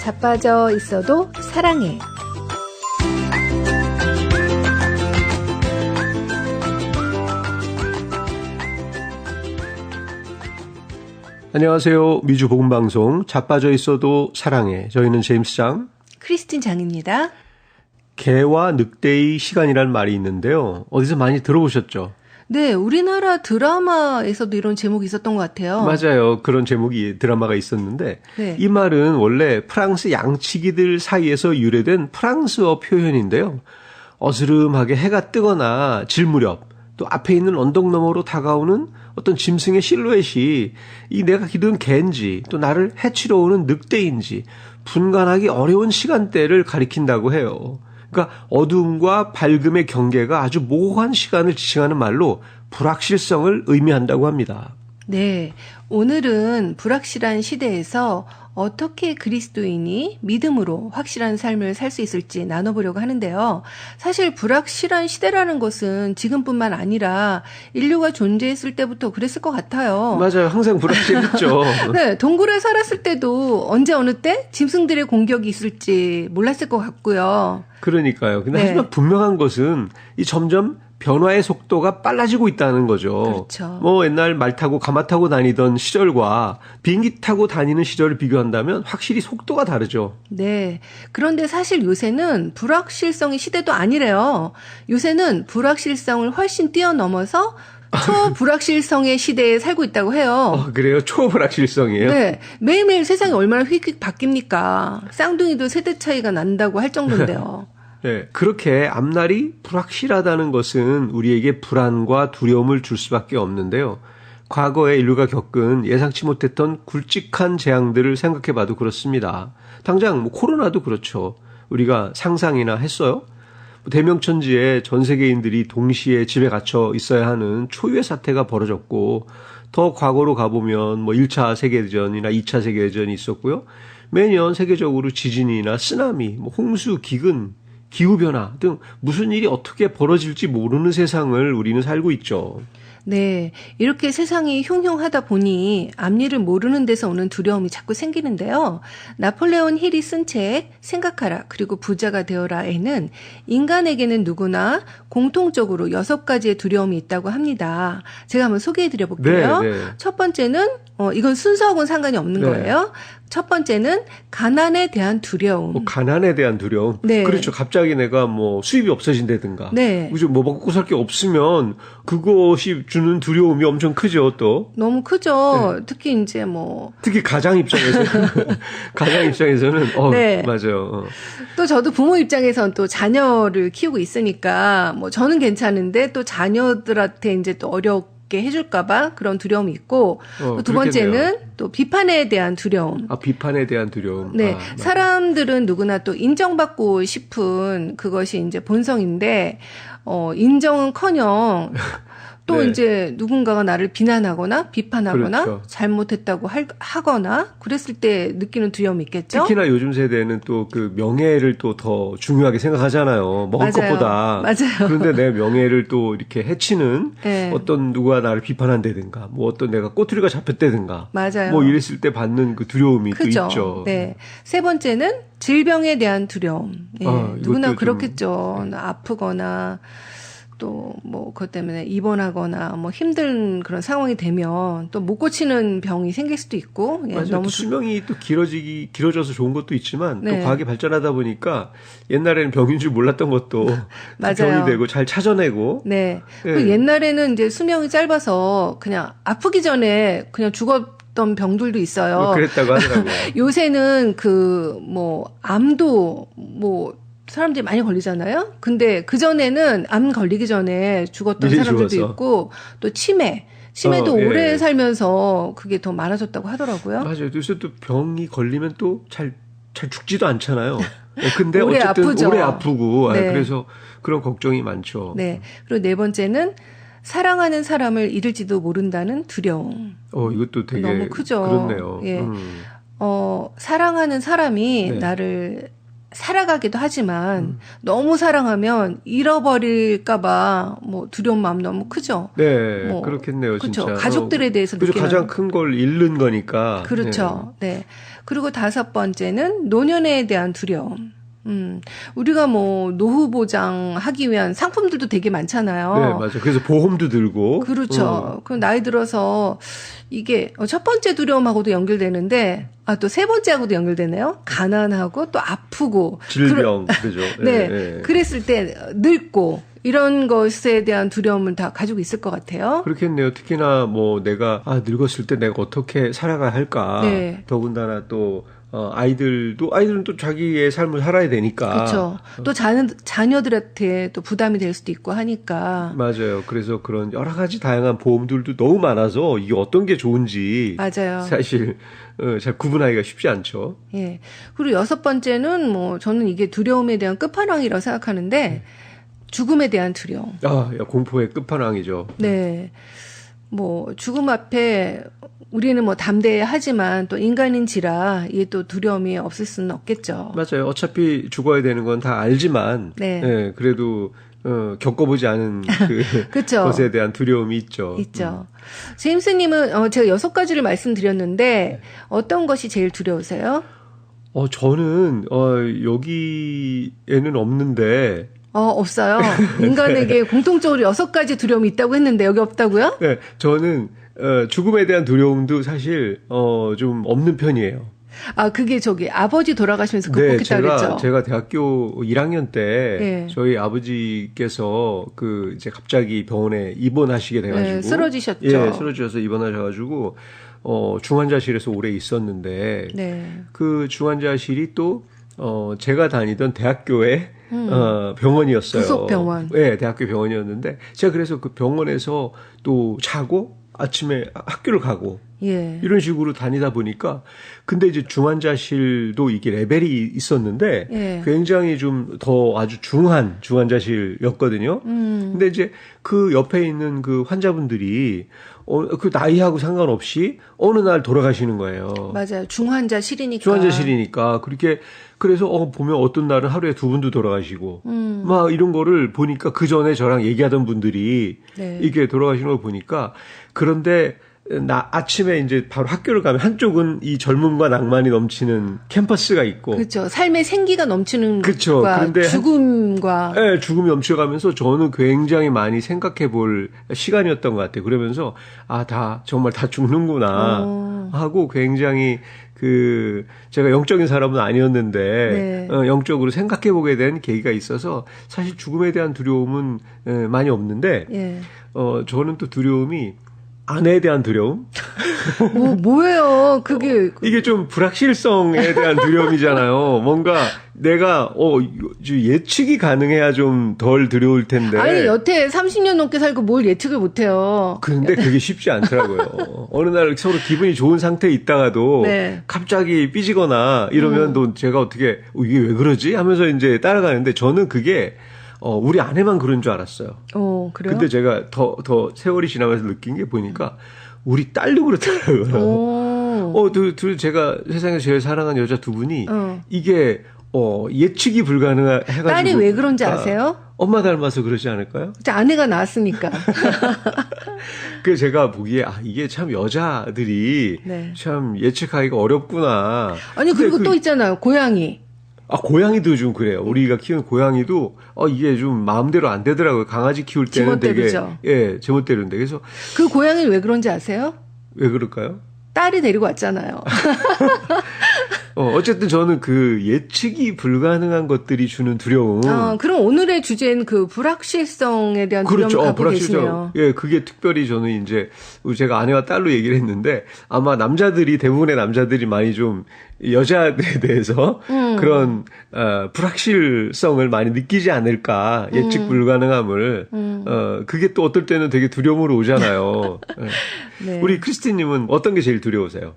자빠져 있어도 사랑해. 안녕하세요. 미주 복음방송 자빠져 있어도 사랑해. 저희는 제임스 장, 크리스틴 장입니다. 개와 늑대의 시간이라는 말이 있는데요. 어디서 많이 들어보셨죠? 네, 우리나라 드라마에서도 이런 제목이 있었던 것 같아요. 맞아요. 그런 제목이 드라마가 있었는데 네. 이 말은 원래 프랑스 양치기들 사이에서 유래된 프랑스어 표현인데요. 어스름하게 해가 뜨거나 질 무렵 또 앞에 있는 언덕 너머로 다가오는 어떤 짐승의 실루엣이 이 내가 기른 개인지 또 나를 해치러 오는 늑대인지 분간하기 어려운 시간대를 가리킨다고 해요. 그러니까 어둠과 밝음의 경계가 아주 모호한 시간을 지칭하는 말로 불확실성을 의미한다고 합니다. 네, 오늘은 불확실한 시대에서 어떻게 그리스도인이 믿음으로 확실한 삶을 살 수 있을지 나눠보려고 하는데요. 사실 불확실한 시대라는 것은 지금뿐만 아니라 인류가 존재했을 때부터 그랬을 것 같아요. 맞아요. 항상 불확실했죠. 네, 동굴에 살았을 때도 언제 어느 때 짐승들의 공격이 있을지 몰랐을 것 같고요. 그러니까요. 근데 네. 하지만 분명한 것은 이 점점 변화의 속도가 빨라지고 있다는 거죠. 그렇죠. 뭐 옛날 말 타고 가마 타고 다니던 시절과 비행기 타고 다니는 시절을 비교한다면 확실히 속도가 다르죠. 네. 그런데 사실 요새는 불확실성의 시대도 아니래요. 요새는 불확실성을 훨씬 뛰어넘어서 초불확실성의 시대에 살고 있다고 해요. 그래요? 초불확실성이에요? 네. 매일매일 세상이 얼마나 휙휙 바뀝니까? 쌍둥이도 세대 차이가 난다고 할 정도인데요. 네, 그렇게 앞날이 불확실하다는 것은 우리에게 불안과 두려움을 줄 수밖에 없는데요. 과거에 인류가 겪은 예상치 못했던 굵직한 재앙들을 생각해봐도 그렇습니다. 당장 코로나도 그렇죠. 우리가 상상이나 했어요? 대명천지에 전 세계인들이 동시에 집에 갇혀 있어야 하는 초유의 사태가 벌어졌고, 더 과거로 가보면 1차 세계대전이나 2차 세계대전이 있었고요. 매년 세계적으로 지진이나 쓰나미, 홍수, 기근, 기후변화 등 무슨 일이 어떻게 벌어질지 모르는 세상을 우리는 살고 있죠. 네. 이렇게 세상이 흉흉하다 보니 앞일을 모르는 데서 오는 두려움이 자꾸 생기는데요. 나폴레온 힐이 쓴 책 생각하라 그리고 부자가 되어라에는 인간에게는 누구나 공통적으로 6가지의 두려움이 있다고 합니다. 제가 한번 소개해드려 볼게요. 네, 네. 첫 번째는 이건 순서하고는 상관이 없는 네. 거예요. 첫 번째는 가난에 대한 두려움. 가난에 대한 두려움. 네. 그렇죠. 갑자기 내가 수입이 없어진다든가. 네. 그죠. 먹고 살 게 없으면 그것이 주는 두려움이 엄청 크죠, 또. 너무 크죠. 네. 특히 이제 특히 가장 입장에서는. 가장 입장에서는. 네. 맞아요. 또 저도 부모 입장에선 또 자녀를 키우고 있으니까 저는 괜찮은데 또 자녀들한테 이제 또 어렵게 해줄까봐 그런 두려움이 있고 또 두 번째는 또 비판에 대한 두려움. 비판에 대한 두려움. 네. 사람들은 누구나 또 인정받고 싶은 그것이 이제 본성인데, 인정은커녕 또 네. 이제 누군가가 나를 비난하거나 비판하거나 그렇죠. 잘못했다고 하거나 그랬을 때 느끼는 두려움이 있겠죠? 특히나 요즘 세대는 또 그 명예를 또 더 중요하게 생각하잖아요. 먹을 맞아요. 것보다. 맞아요. 그런데 내 명예를 또 이렇게 해치는 네. 어떤 누가 나를 비판한다든가 어떤 내가 꼬투리가 잡혔다든가 맞아요. 이랬을 때 받는 그 두려움이 크죠. 또 있죠. 네. 세 번째는 질병에 대한 두려움. 예. 누구나 이것도 그렇겠죠. 아프거나 또 그것 때문에 입원하거나 힘든 그런 상황이 되면 또 못 고치는 병이 생길 수도 있고. 예, 맞아요. 너무 또 수명이 또 길어져서 좋은 것도 있지만 네. 또 과학이 발전하다 보니까 옛날에는 병인 줄 몰랐던 것도 맞아요. 병이 되고 잘 찾아내고. 네. 네. 그 옛날에는 이제 수명이 짧아서 그냥 아프기 전에 그냥 죽었던 병들도 있어요. 그랬다고 하더라고요. 요새는 암도 사람들이 많이 걸리잖아요. 근데 그전에는 암 걸리기 전에 죽었던 사람들도 죽어서. 있고 또 치매도 예. 오래 살면서 그게 더 많아졌다고 하더라고요. 맞아요. 요새 또 병이 걸리면 또 잘 죽지도 않잖아요. 근데 오래 어쨌든 아프죠. 오래 아프고 네. 그래서 그런 걱정이 많죠. 네. 그리고 네 번째는 사랑하는 사람을 잃을지도 모른다는 두려움. 이것도 되게 너무 크죠. 그렇네요. 예. 사랑하는 사람이 네. 나를 살아가기도 하지만 너무 사랑하면 잃어버릴까봐 뭐 두려운 마음 너무 크죠. 네, 뭐, 그렇겠네요, 그렇죠. 진짜. 가족들에 대해서 그죠, 느끼는 가장 큰 걸 잃는 거니까. 그렇죠. 네. 그리고 다섯 번째는 노년에 대한 두려움. 우리가 뭐 노후 보장하기 위한 상품들도 되게 많잖아요. 네, 맞아요. 그래서 보험도 들고. 그렇죠. 그럼 나이 들어서 이게 첫 번째 두려움하고도 연결되는데, 또 세 번째하고도 연결되네요. 가난하고 또 아프고. 질병, 그죠. 네. 네. 그랬을 때 늙고 이런 것에 대한 두려움을 다 가지고 있을 것 같아요. 그렇겠네요. 특히나 뭐 내가 늙었을 때 내가 어떻게 살아가야 할까. 네. 더군다나 또 아이들은 또 자기의 삶을 살아야 되니까. 그렇죠. 또 자녀들한테 또 부담이 될 수도 있고 하니까. 맞아요. 그래서 그런 여러 가지 다양한 보험들도 너무 많아서 이게 어떤 게 좋은지 맞아요. 사실 잘 구분하기가 쉽지 않죠. 예. 그리고 여섯 번째는 뭐 저는 이게 두려움에 대한 끝판왕이라고 생각하는데 죽음에 대한 두려움. 야, 공포의 끝판왕이죠. 네. 뭐 죽음 앞에 우리는 뭐 담대하지만 또 인간인지라 이게 또 두려움이 없을 수는 없겠죠. 맞아요. 어차피 죽어야 되는 건 다 알지만, 네. 그래도 겪어보지 않은 그쵸. 것에 대한 두려움이 있죠. 있죠. 제임스님은 제가 6가지를 말씀드렸는데 어떤 것이 제일 두려우세요? 저는 여기에는 없는데. 없어요. 인간에게 공통적으로 6가지 두려움이 있다고 했는데 여기 없다고요? 네, 저는 죽음에 대한 두려움도 사실 좀 없는 편이에요. 그게 아버지 돌아가시면서 극복했다 그랬죠? 제가 대학교 1학년 때 네. 저희 아버지께서 이제 갑자기 병원에 입원하시게 돼가지고. 네, 쓰러지셨죠. 예, 쓰러지셔서 입원하셔가지고 중환자실에서 오래 있었는데. 네. 그 중환자실이 또 제가 다니던 대학교의 병원이었어요. 부속 병원. 네, 대학교 병원이었는데 제가 그래서 그 병원에서 또 자고 아침에 학교를 가고 예. 이런 식으로 다니다 보니까 근데 이제 중환자실도 이게 레벨이 있었는데 예. 굉장히 좀 더 아주 중한 중환자실이었거든요. 근데 이제 그 옆에 있는 그 환자분들이 그 나이하고 상관없이 어느 날 돌아가시는 거예요. 맞아요. 중환자실이니까. 중환자실이니까 그래서 보면 어떤 날은 하루에 2분도 돌아가시고 막 이런 거를 보니까 그 전에 저랑 얘기하던 분들이 네. 이게 돌아가시는 걸 보니까 그런데 아침에 이제 바로 학교를 가면 한쪽은 이 젊음과 낭만이 넘치는 캠퍼스가 있고 그렇죠. 삶의 생기가 넘치는 그쵸. 것과 그런데 죽음과 네, 죽음이 넘쳐가면서 저는 굉장히 많이 생각해 볼 시간이었던 것 같아요. 그러면서 정말 다 죽는구나 하고 굉장히 제가 영적인 사람은 아니었는데, 네. 영적으로 생각해 보게 된 계기가 있어서 사실 죽음에 대한 두려움은 많이 없는데, 예. 저는 또 두려움이 아내에 대한 두려움? 뭐예요? 그게 이게 좀 불확실성에 대한 두려움이잖아요. 뭔가 내가 예측이 가능해야 좀 덜 두려울 텐데. 아니 여태 30년 넘게 살고 뭘 예측을 못해요. 근데 그게 쉽지 않더라고요. 어느 날 서로 기분이 좋은 상태에 있다가도 네. 갑자기 삐지거나 이러면 또 제가 어떻게 이게 왜 그러지? 하면서 이제 따라가는데 저는 그게 우리 아내만 그런 줄 알았어요. 그래요? 근데 제가 더 세월이 지나면서 느낀 게 보니까 우리 딸도 그렇더라고요. 제가 세상에서 제일 사랑하는 여자 2분이 이게 예측이 불가능해가지고 딸이 왜 그런지 아세요? 엄마 닮아서 그러지 않을까요? 아내가 낳았으니까. 그 제가 보기에 이게 참 여자들이 네. 참 예측하기가 어렵구나. 아니 그리고 또 있잖아요. 고양이. 고양이도 좀 그래요. 우리가 키우는 고양이도 이게 좀 마음대로 안 되더라고요. 강아지 키울 때는 제멋대로죠. 되게 제멋대로인데 그래서 그 고양이는 왜 그런지 아세요? 왜 그럴까요? 딸이 데리고 왔잖아요. 어쨌든 저는 예측이 불가능한 것들이 주는 두려움. 그럼 오늘의 주제는 불확실성에 대한 두려움을 갖고 계시네요. 예, 그게 특별히 저는 이제 제가 아내와 딸로 얘기를 했는데 아마 대부분의 남자들이 많이 좀 여자들에 대해서 그런 불확실성을 많이 느끼지 않을까. 예측 불가능함을. 그게 또 어떨 때는 되게 두려움으로 오잖아요. 네. 우리 크리스티님은 어떤 게 제일 두려우세요?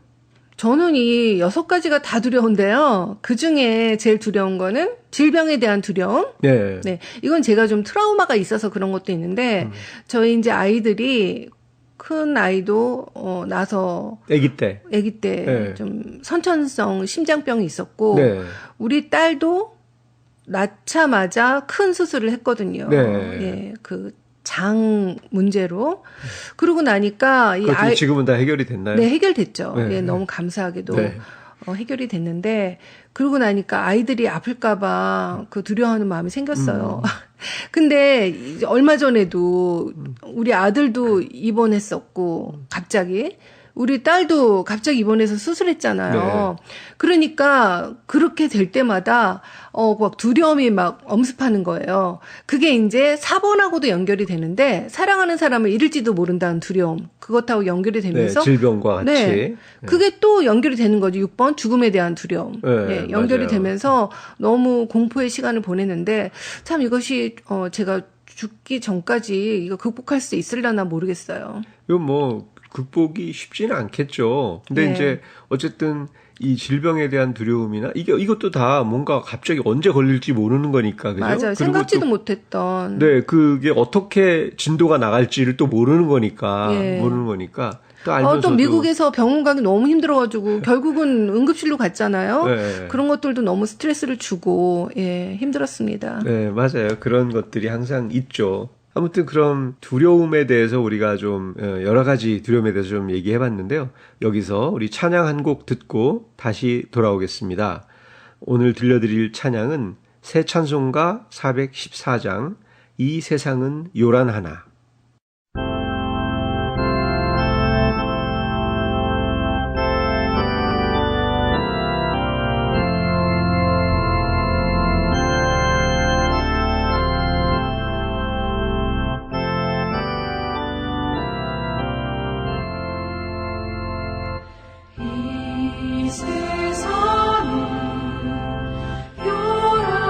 저는 이 6가지가 다 두려운데요. 그 중에 제일 두려운 거는 질병에 대한 두려움. 네. 네. 이건 제가 좀 트라우마가 있어서 그런 것도 있는데, 저희 이제 아이들이, 큰 아이도, 나서. 아기 때 좀 선천성 심장병이 있었고, 네. 우리 딸도 낳자마자 큰 수술을 했거든요. 네. 예, 그 장 문제로. 그러고 나니까 이 그것도 지금은 다 해결이 됐나요? 네, 해결됐죠. 네. 예, 너무 감사하게도 네. 해결이 됐는데 그러고 나니까 아이들이 아플까봐 그 두려워하는 마음이 생겼어요. 근데 이제 얼마 전에도 우리 아들도 입원했었고 갑자기 우리 딸도 갑자기 입원해서 수술했잖아요. 네. 그러니까 그렇게 될 때마다 막 두려움이 막 엄습하는 거예요. 그게 이제 4번하고도 연결이 되는데 사랑하는 사람을 잃을지도 모른다는 두려움. 그것하고 연결이 되면서 네, 질병과 같이. 네. 그게 또 연결이 되는 거죠. 6번 죽음에 대한 두려움. 네, 네, 연결이 맞아요. 되면서 너무 공포의 시간을 보냈는데 참 이것이 제가 죽기 전까지 이거 극복할 수 있으려나 모르겠어요. 이건 뭐 극복이 쉽지는 않겠죠. 근데 네. 이제 어쨌든 이 질병에 대한 두려움이나 이것도 다 뭔가 갑자기 언제 걸릴지 모르는 거니까. 그죠? 맞아요. 그리고 생각지도 또 못했던. 네, 그게 어떻게 진도가 나갈지를 또 모르는 거니까. 예. 모르는 거니까. 또 알면서도 또 미국에서 병원 가기 너무 힘들어가지고 결국은 응급실로 갔잖아요. 네. 그런 것들도 너무 스트레스를 주고 힘들었습니다. 네, 맞아요. 그런 것들이 항상 있죠. 아무튼 그런 두려움에 대해서 우리가 좀 여러 가지 두려움에 대해서 좀 얘기해 봤는데요. 여기서 우리 찬양 한 곡 듣고 다시 돌아오겠습니다. 오늘 들려드릴 찬양은 새 찬송가 414장 이 세상은 요란하나. 이 세상은 요란하나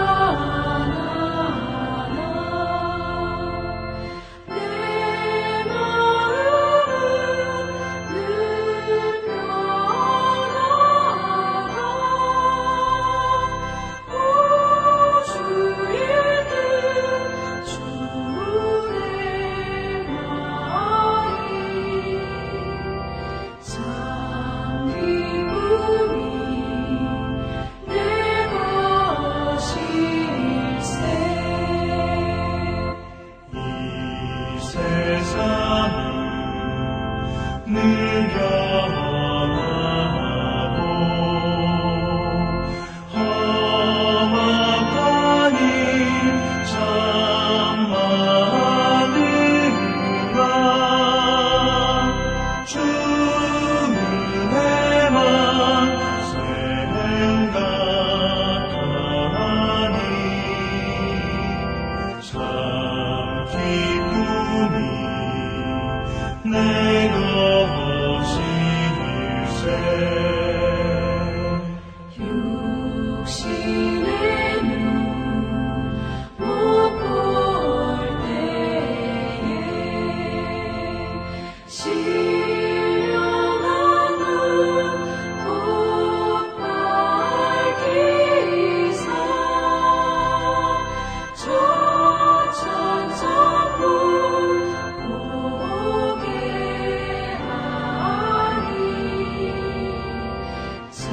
내 마음은 늘 변하다 우주일 듯 주의 말이 참 기쁨이 내 것일세 이 세상은 늘 변하고 험악하니 참 많으나 주 은혜만 생각하니 참 기쁨이 내 것일세 육신의 눈 못 볼 때에 신령한 눈 곧 밝히사 천천성문 보게 하니 참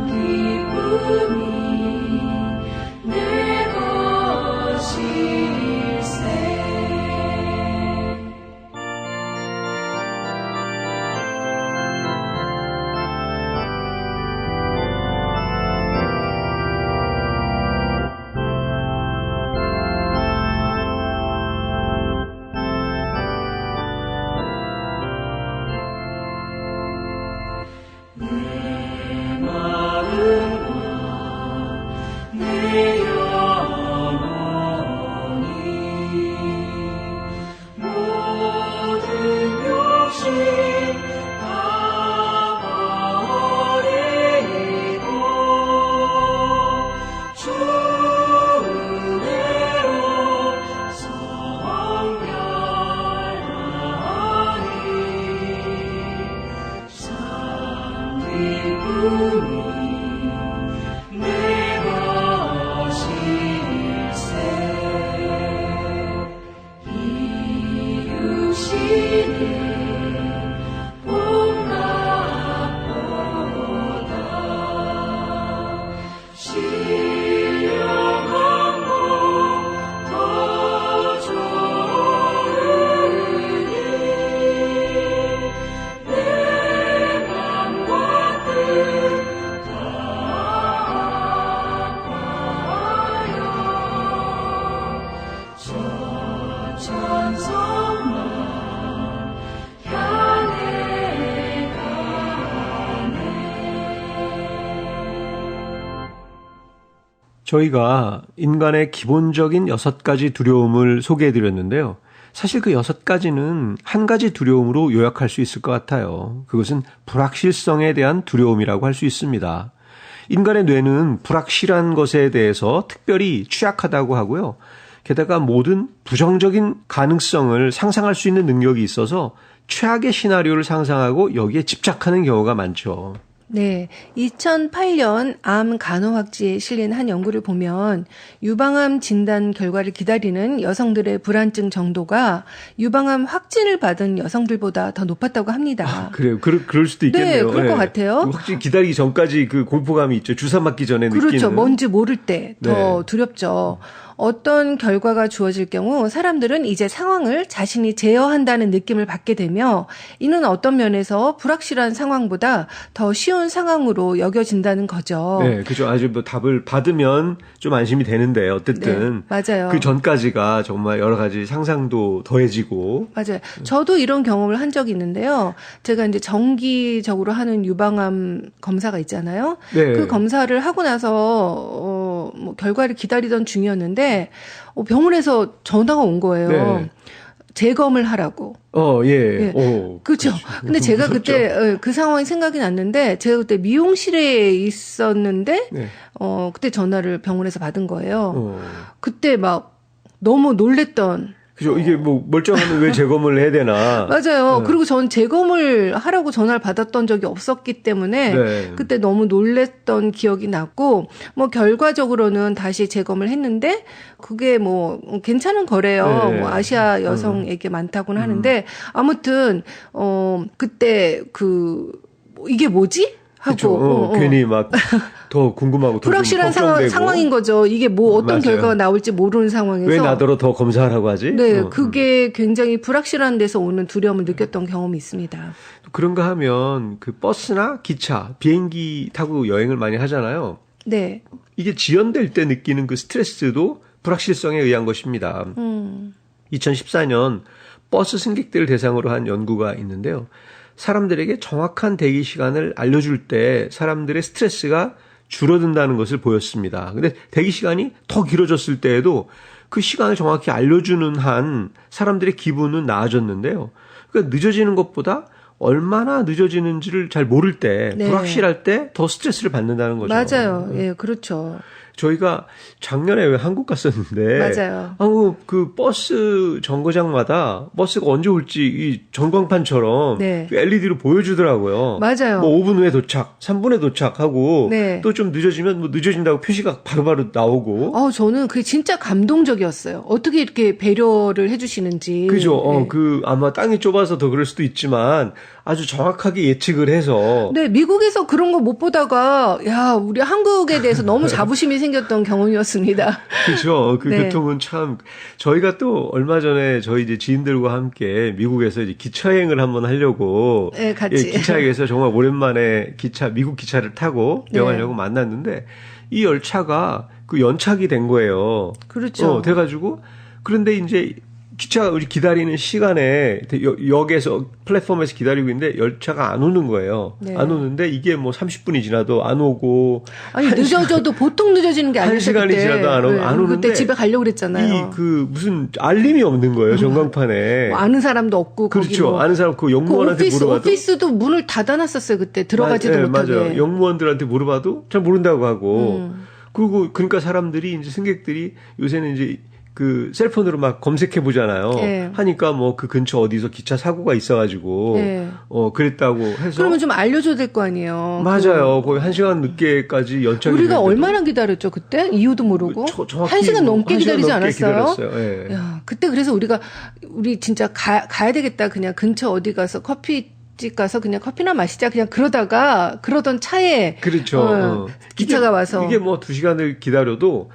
기쁨이 내 것일세 내 마음과 내 영혼이 모든 욕심 다 버리고 주 은혜로 성별하니 참 기쁨이 내 것일세 이 육신의 복락보다 신령한 저희가 인간의 기본적인 6가지 두려움을 소개해 드렸는데요. 사실 그 6가지는 한 가지 두려움으로 요약할 수 있을 것 같아요. 그것은 불확실성에 대한 두려움이라고 할 수 있습니다. 인간의 뇌는 불확실한 것에 대해서 특별히 취약하다고 하고요. 게다가 모든 부정적인 가능성을 상상할 수 있는 능력이 있어서 최악의 시나리오를 상상하고 여기에 집착하는 경우가 많죠. 네, 2008년 암 간호학지에 실린 한 연구를 보면 유방암 진단 결과를 기다리는 여성들의 불안증 정도가 유방암 확진을 받은 여성들보다 더 높았다고 합니다. 그래요. 그럴 수도 있겠네요. 네, 그럴 것 같아요. 확실히 기다리기 전까지 그 공포감이 있죠. 주사 맞기 전에 그렇죠. 느끼는. 뭔지 모를 때 더 네. 두렵죠. 어떤 결과가 주어질 경우 사람들은 이제 상황을 자신이 제어한다는 느낌을 받게 되며 이는 어떤 면에서 불확실한 상황보다 더 쉬운 상황으로 여겨진다는 거죠. 네, 그죠. 아주 뭐 답을 받으면 좀 안심이 되는데 어쨌든 네, 맞아요. 그 전까지가 정말 여러 가지 상상도 더해지고. 맞아요. 저도 이런 경험을 한 적이 있는데요. 제가 이제 정기적으로 하는 유방암 검사가 있잖아요. 네. 그 검사를 하고 나서 뭐 결과를 기다리던 중이었는데 병원에서 전화가 온 거예요. 네. 재검을 하라고. 예. 예. 오, 그렇죠. 근데 제가 무섭죠. 그때 그 상황이 생각이 났는데 제가 그때 미용실에 있었는데 네. 그때 전화를 병원에서 받은 거예요. 어. 그때 막 너무 놀랬던. 그죠. 이게 뭐 멀쩡하면 왜 재검을 해야 되나. 맞아요. 네. 그리고 전 재검을 하라고 전화를 받았던 적이 없었기 때문에 네. 그때 너무 놀랬던 기억이 났고 뭐 결과적으로는 다시 재검을 했는데 그게 뭐 괜찮은 거래요. 네. 뭐 아시아 여성에게 많다고는 하는데 아무튼 그때 이게 뭐지? 하고 그렇죠. 괜히 막 더 궁금하고 더 불확실한 좀 걱정되고. 상황인 거죠. 이게 뭐 어떤 맞아요. 결과가 나올지 모르는 상황에서 왜 나더러 더 검사하라고 하지? 네, 그게 굉장히 불확실한 데서 오는 두려움을 느꼈던 경험이 있습니다. 그런가 하면 그 버스나 기차, 비행기 타고 여행을 많이 하잖아요. 네. 이게 지연될 때 느끼는 그 스트레스도 불확실성에 의한 것입니다. 2014년 버스 승객들을 대상으로 한 연구가 있는데요. 사람들에게 정확한 대기 시간을 알려줄 때 사람들의 스트레스가 줄어든다는 것을 보였습니다. 근데 대기 시간이 더 길어졌을 때에도 그 시간을 정확히 알려주는 한 사람들의 기분은 나아졌는데요. 그러니까 늦어지는 것보다 얼마나 늦어지는지를 잘 모를 때, 네. 불확실할 때 더 스트레스를 받는다는 거죠. 맞아요. 예, 그렇죠. 저희가 작년에 왜 한국 갔었는데 맞아요. 한국 그 버스 정거장마다 버스가 언제 올지 이 전광판처럼 네. LED로 보여주더라고요. 맞아요. 뭐 5분 후에 도착, 3분에 도착하고 네. 또 좀 늦어지면 뭐 늦어진다고 표시가 바로바로 나오고. 저는 그게 진짜 감동적이었어요. 어떻게 이렇게 배려를 해주시는지. 그죠. 네. 그 아마 땅이 좁아서 더 그럴 수도 있지만 아주 정확하게 예측을 해서. 네, 미국에서 그런 거 못 보다가, 야, 우리 한국에 대해서 너무 자부심이 생겼던 경험이었습니다. 그렇죠. 그 네. 교통은 참 저희가 또 얼마 전에 저희 이제 지인들과 함께 미국에서 이제 기차여행을 한번 하려고 네, 같이. 기차역에서 정말 오랜만에 미국 기차를 타고 네. 여행하려고 만났는데 이 열차가 그 연착이 된 거예요. 그렇죠. 돼가지고 그런데 이제 기차가 우리 기다리는 시간에 역에서 플랫폼에서 기다리고 있는데 열차가 안 오는 거예요. 네. 안 오는데 이게 뭐 30분이 지나도 안 오고 아니, 늦어져도 보통 늦어지는 게 아니었어요. 1시간이 그때. 지나도 안 오는데 그때 집에 가려고 그랬잖아요. 무슨 알림이 없는 거예요, 전광판에. 뭐 아는 사람도 없고. 거기 그렇죠. 뭐 아는 사람 그 영무원한테 물어봐도 오피스도 문을 닫아놨었어요. 그때 들어가지도 못하게. 맞아요. 영무원들한테 물어봐도 잘 모른다고 하고. 그리고 그러니까 사람들이 이제 승객들이 요새는 이제 그 셀폰으로 막 검색해 보잖아요. 네. 하니까 뭐 그 근처 어디서 기차 사고가 있어가지고 네. 그랬다고 해서. 그러면 좀 알려줘야 될 거 아니에요. 맞아요. 거의 1시간 늦게까지 연착이. 우리가 됐는데도. 얼마나 기다렸죠 그때? 이유도 모르고. 정확히 1시간 넘게 1시간 기다리지 넘게 않았어요? 기다렸어요. 예. 야, 그때 그래서 우리 진짜 가야 되겠다. 그냥 근처 어디 가서 커피집 가서 그냥 커피나 마시자. 그냥 그러던 차에. 그렇죠. 기차가 와서. 이게 뭐 2시간을 기다려도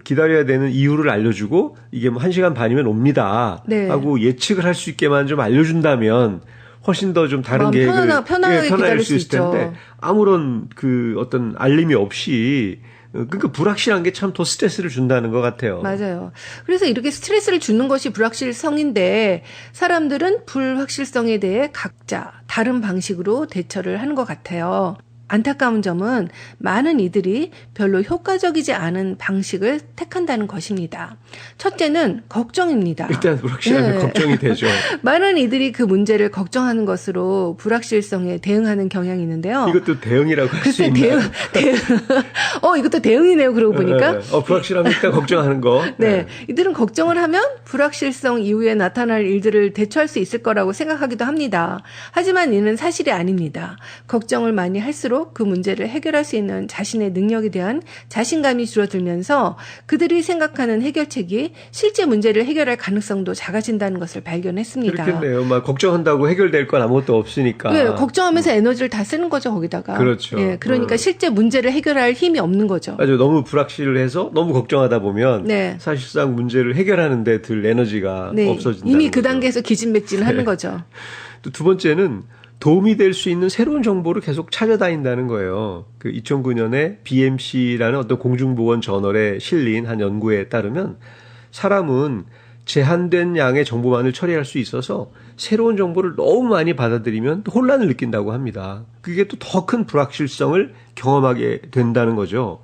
기다려야 되는 이유를 알려주고 이게 뭐 1시간 반이면 옵니다. 네. 하고 예측을 할 수 있게만 좀 알려준다면 훨씬 더 좀 다른 마음 계획을 편안하게 기다릴 수 있을 텐데 있죠. 아무런 그 어떤 알림이 없이 그러니까 불확실한 게 참 더 스트레스를 준다는 것 같아요. 맞아요. 그래서 이렇게 스트레스를 주는 것이 불확실성인데 사람들은 불확실성에 대해 각자 다른 방식으로 대처를 하는 것 같아요. 안타까운 점은 많은 이들이 별로 효과적이지 않은 방식을 택한다는 것입니다. 첫째는 걱정입니다. 일단 불확실하면 네. 걱정이 되죠. 많은 이들이 그 문제를 걱정하는 것으로 불확실성에 대응하는 경향이 있는데요. 이것도 대응이라고 할 수 글쎄, 있나요? 대응. 이것도 대응이네요. 그러고 보니까. 불확실하면 일단 걱정하는 거. 네. 이들은 걱정을 하면 불확실성 이후에 나타날 일들을 대처할 수 있을 거라고 생각하기도 합니다. 하지만 이는 사실이 아닙니다. 걱정을 많이 할수록 그 문제를 해결할 수 있는 자신의 능력에 대한 자신감이 줄어들면서 그들이 생각하는 해결책이 실제 문제를 해결할 가능성도 작아진다는 것을 발견했습니다. 그렇겠네요. 막 걱정한다고 해결될 건 아무것도 없으니까. 네, 걱정하면서 에너지를 다 쓰는 거죠, 거기다가. 그렇죠. 예, 그러니까 실제 문제를 해결할 힘이 없는 거죠. 아주 너무 불확실해서 너무 걱정하다 보면 네. 사실상 문제를 해결하는 데 들 에너지가 네, 없어진다는 이미 그 거죠. 단계에서 기진맥진을 하는 네. 거죠. 또 두 번째는 도움이 될 수 있는 새로운 정보를 계속 찾아다닌다는 거예요. 그 2009년에 BMC라는 어떤 공중보건 저널에 실린 한 연구에 따르면 사람은 제한된 양의 정보만을 처리할 수 있어서 새로운 정보를 너무 많이 받아들이면 또 혼란을 느낀다고 합니다. 그게 또 더 큰 불확실성을 경험하게 된다는 거죠.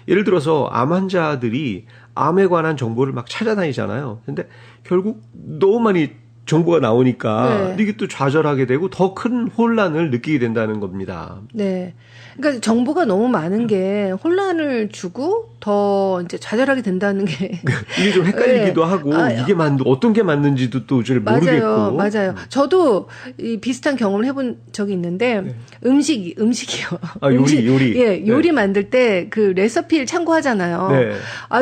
예를 들어서 암 환자들이 암에 관한 정보를 막 찾아다니잖아요. 근데 결국 너무 많이 정보가 나오니까 네. 이게 또 좌절하게 되고 더 큰 혼란을 느끼게 된다는 겁니다. 네. 그러니까 정보가 너무 많은 게 혼란을 주고 더 이제 좌절하게 된다는 게 이게 좀 헷갈리기도 네. 하고 이게 어떤 게 맞는지도 또 잘 모르겠고. 맞아요. 저도 이 비슷한 경험을 해본 적이 있는데 네. 음식이요. 아, 요리. 예, 요리 네. 만들 때 그 레시피를 참고하잖아요. 네.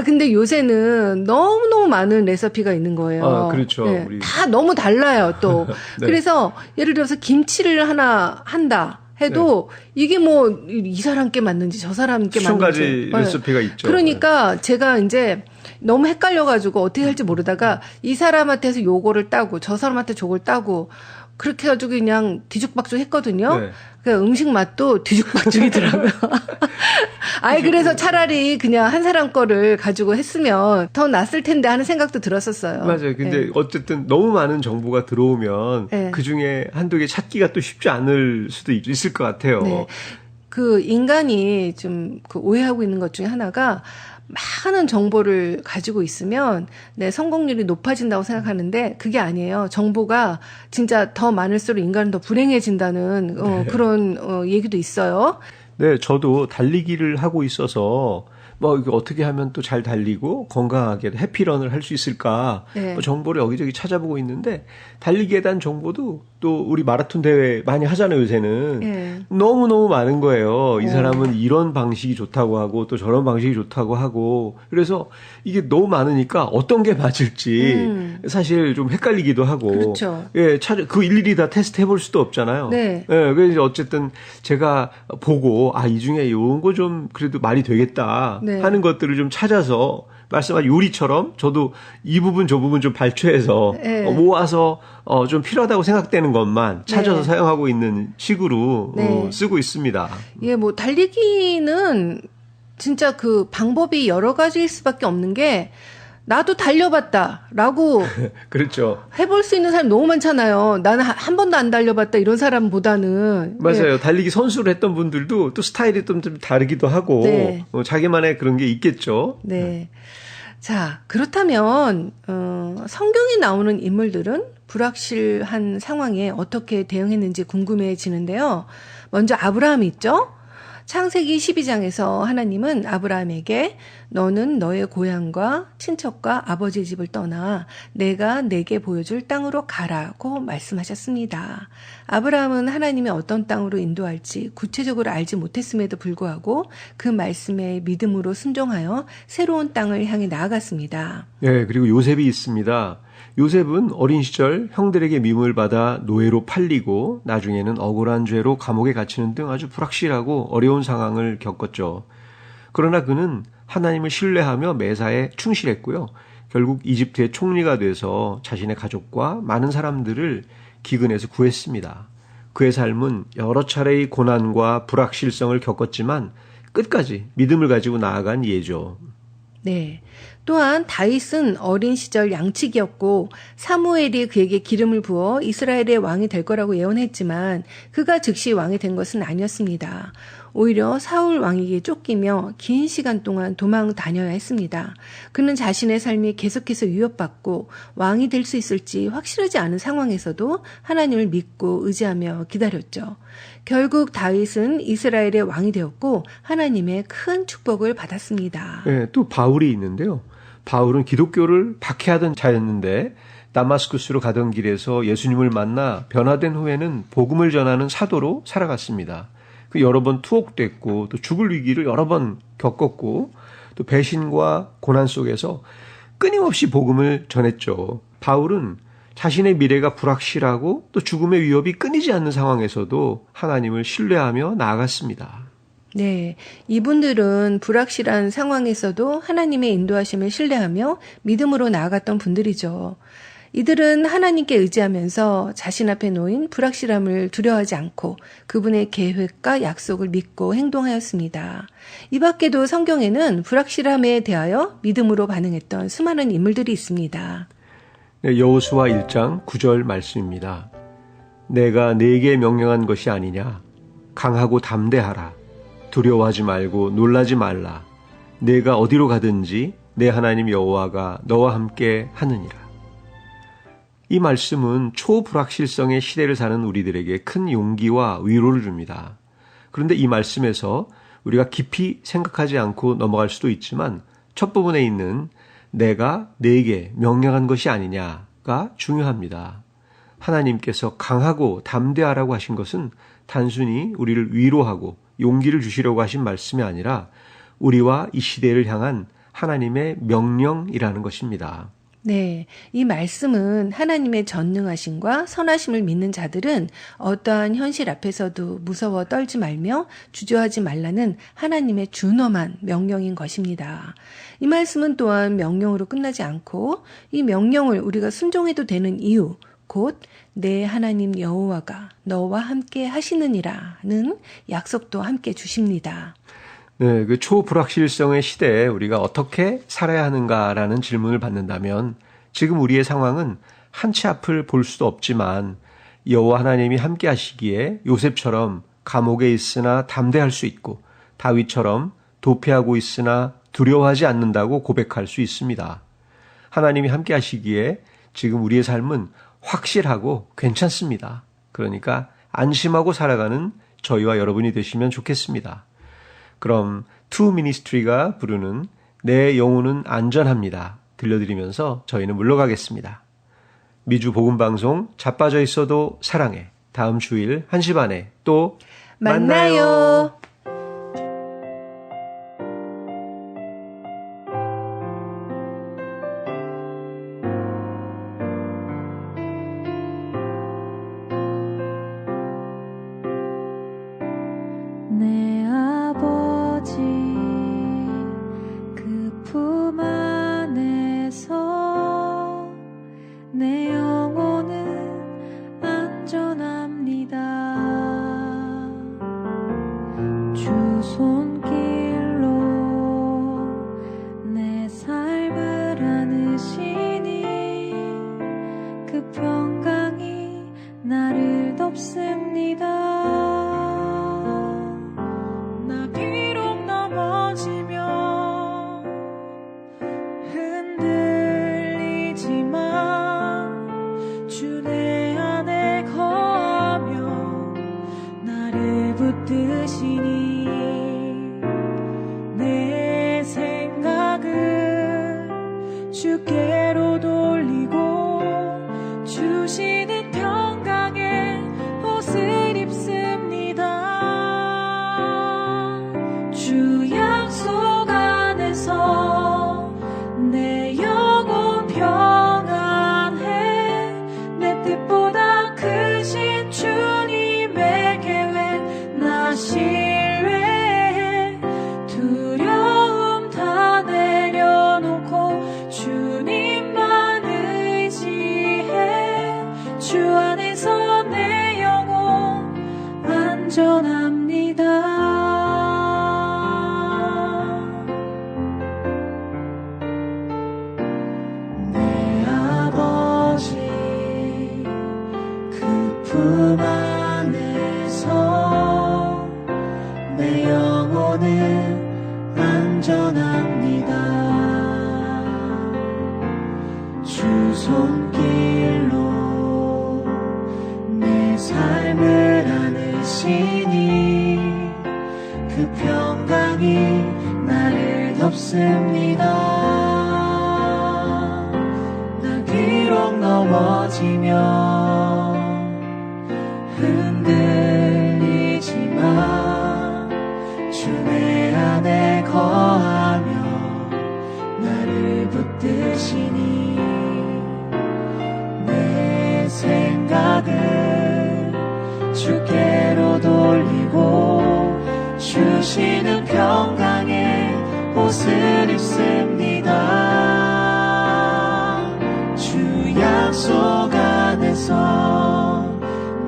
근데 요새는 너무너무 많은 레시피가 있는 거예요. 그렇죠. 네, 우리. 다 너무 달라요, 또. 네. 그래서 예를 들어서 김치를 하나 한다. 해도 이게 뭐 이 사람께 맞는지 저 사람께 수천 가지 맞는지 레시피가 있죠. 그러니까 제가 이제 너무 헷갈려가지고 어떻게 할지 모르다가 이 사람한테서 요거를 따고 저 사람한테 저걸 따고 그렇게 해가지고 그냥 뒤죽박죽 했거든요. 네. 그 음식 맛도 뒤죽박죽이더라고요. 그래서 차라리 그냥 한 사람 거를 가지고 했으면 더 낫을 텐데 하는 생각도 들었었어요. 맞아요. 근데 네. 어쨌든 너무 많은 정보가 들어오면 네. 그 중에 한두 개 찾기가 또 쉽지 않을 수도 있을 것 같아요. 네. 그 인간이 좀 그 오해하고 있는 것 중에 하나가 많은 정보를 가지고 있으면 내 성공률이 높아진다고 생각하는데 그게 아니에요. 정보가 진짜 더 많을수록 인간은 더 불행해진다는 그런 얘기도 있어요. 네, 저도 달리기를 하고 있어서 뭐 이거 어떻게 하면 또 잘 달리고 건강하게 해피런을 할 수 있을까 네. 뭐 정보를 여기저기 찾아보고 있는데 달리기에 대한 정보도 또 우리 마라톤 대회 많이 하잖아요 요새는. 네. 너무너무 많은 거예요. 이 사람은 이런 방식이 좋다고 하고 또 저런 방식이 좋다고 하고 그래서 이게 너무 많으니까 어떤 게 맞을지 사실 좀 헷갈리기도 하고 그렇죠. 예, 그 일일이 다 테스트 해볼 수도 없잖아요. 네. 예, 그래서 어쨌든 제가 보고 이 중에 이런 거 좀 그래도 말이 되겠다 네. 하는 것들을 좀 찾아서 말씀하신 요리처럼 저도 이 부분 저 부분 좀 발췌해서 네. 모아서 좀 필요하다고 생각되는 것만 찾아서 네. 사용하고 있는 식으로 네. 쓰고 있습니다. 예, 뭐 달리기는 진짜 그 방법이 여러 가지일 수밖에 없는 게 나도 달려봤다라고 그렇죠. 해볼 수 있는 사람이 너무 많잖아요. 나는 한 번도 안 달려봤다 이런 사람보다는 맞아요. 달리기 선수를 했던 분들도 또 스타일이 좀 다르기도 하고 네. 자기만의 그런 게 있겠죠. 네. 자, 그렇다면 성경에 나오는 인물들은 불확실한 상황에 어떻게 대응했는지 궁금해지는데요. 먼저 아브라함이 있죠. 창세기 12장에서 하나님은 아브라함에게 너는 너의 고향과 친척과 아버지의 집을 떠나 내가 내게 보여줄 땅으로 가라고 말씀하셨습니다. 아브라함은 하나님이 어떤 땅으로 인도할지 구체적으로 알지 못했음에도 불구하고 그 말씀에 믿음으로 순종하여 새로운 땅을 향해 나아갔습니다. 네, 그리고 요셉이 있습니다. 요셉은 어린 시절 형들에게 미움을 받아 노예로 팔리고 나중에는 억울한 죄로 감옥에 갇히는 등 아주 불확실하고 어려운 상황을 겪었죠. 그러나 그는 하나님을 신뢰하며 매사에 충실했고요. 결국 이집트의 총리가 돼서 자신의 가족과 많은 사람들을 기근에서 구했습니다. 그의 삶은 여러 차례의 고난과 불확실성을 겪었지만 끝까지 믿음을 가지고 나아간 예죠. 네. 또한 다윗은 어린 시절 양치기였고 사무엘이 그에게 기름을 부어 이스라엘의 왕이 될 거라고 예언했지만 그가 즉시 왕이 된 것은 아니었습니다. 오히려 사울 왕에게 쫓기며 긴 시간 동안 도망 다녀야 했습니다. 그는 자신의 삶이 계속해서 위협받고 왕이 될 수 있을지 확실하지 않은 상황에서도 하나님을 믿고 의지하며 기다렸죠. 결국 다윗은 이스라엘의 왕이 되었고 하나님의 큰 축복을 받았습니다. 네, 또 바울이 있는데요. 바울은 기독교를 박해하던 자였는데 다마스쿠스로 가던 길에서 예수님을 만나 변화된 후에는 복음을 전하는 사도로 살아갔습니다. 그 여러 번 투옥됐고 또 죽을 위기를 여러 번 겪었고 또 배신과 고난 속에서 끊임없이 복음을 전했죠. 바울은 자신의 미래가 불확실하고 또 죽음의 위협이 끊이지 않는 상황에서도 하나님을 신뢰하며 나아갔습니다. 네, 이분들은 불확실한 상황에서도 하나님의 인도하심을 신뢰하며 믿음으로 나아갔던 분들이죠. 이들은 하나님께 의지하면서 자신 앞에 놓인 불확실함을 두려워하지 않고 그분의 계획과 약속을 믿고 행동하였습니다. 이 밖에도 성경에는 불확실함에 대하여 믿음으로 반응했던 수많은 인물들이 있습니다. 네, 여호수아 1장 9절 말씀입니다. 내가 네게 명령한 것이 아니냐. 강하고 담대하라. 두려워하지 말고 놀라지 말라. 내가 어디로 가든지 내 하나님 여호와가 너와 함께 하느니라. 이 말씀은 초불확실성의 시대를 사는 우리들에게 큰 용기와 위로를 줍니다. 그런데 이 말씀에서 우리가 깊이 생각하지 않고 넘어갈 수도 있지만 첫 부분에 있는 내가 네게 명령한 것이 아니냐가 중요합니다. 하나님께서 강하고 담대하라고 하신 것은 단순히 우리를 위로하고 용기를 주시려고 하신 말씀이 아니라 우리와 이 시대를 향한 하나님의 명령이라는 것입니다. 네, 이 말씀은 하나님의 전능하심과 선하심을 믿는 자들은 어떠한 현실 앞에서도 무서워 떨지 말며 주저하지 말라는 하나님의 준엄한 명령인 것입니다. 이 말씀은 또한 명령으로 끝나지 않고 이 명령을 우리가 순종해도 되는 이유, 곧 내 하나님 여호와가 너와 함께 하시느니라는 약속도 함께 주십니다. 네, 그 초불확실성의 시대에 우리가 어떻게 살아야 하는가라는 질문을 받는다면 지금 우리의 상황은 한치 앞을 볼 수도 없지만 여호와 하나님이 함께 하시기에 요셉처럼 감옥에 있으나 담대할 수 있고 다윗처럼 도피하고 있으나 두려워하지 않는다고 고백할 수 있습니다. 하나님이 함께 하시기에 지금 우리의 삶은 확실하고 괜찮습니다. 그러니까 안심하고 살아가는 저희와 여러분이 되시면 좋겠습니다. 그럼 투 미니스트리가 부르는 내 영혼은 안전합니다. 들려드리면서 저희는 물러가겠습니다. 미주 복음방송 자빠져 있어도 사랑해. 다음 주일 1시 반에 또 만나요. 내 아버지 그 품 안에서 내 영혼은 안전합니다. 주 손길로 내 삶을 안으시니 그 평강이 나를 덮습니다. 붙드시니 내 생각을 주께로 돌리고 주시는 평강의 옷을 입습니다. 주 약속 안에서 내 영혼 평안해. 내 뜻보다 크신 주님의 계획 나 신뢰해. 두려움 다 내려놓고 주님만 의지해. 주 안에서 내 영혼 안전합니다. 붙드시니 그 평강이 나를 덮습니다. 나 비록 넘어지며 흔들리지만 주 내 안에 거하며 나를 붙드시니 내 생각을 주께로 돌리고 주시는 평강의 옷을 입습니다. 주 약속 안에서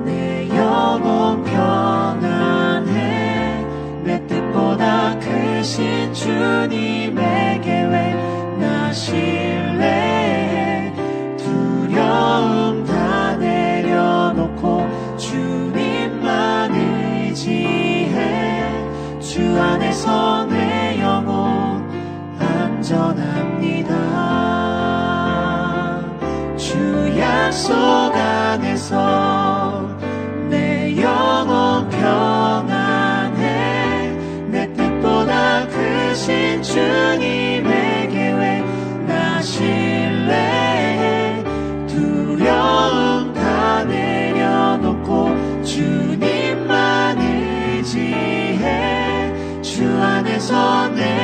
내 영혼 평안해. 내 뜻보다 크신 주님의 계획 나 신뢰해. 두려움 다 내려놓고 주님만 의지해. 주 안에서 내 영혼 안전합니다. 주 약속 안에서 내 영혼 평안해. 내 뜻보다 크신 주님의 계획 나 신뢰해. 두려움 다 내려놓고 주님만 의지해. 주 안에서 내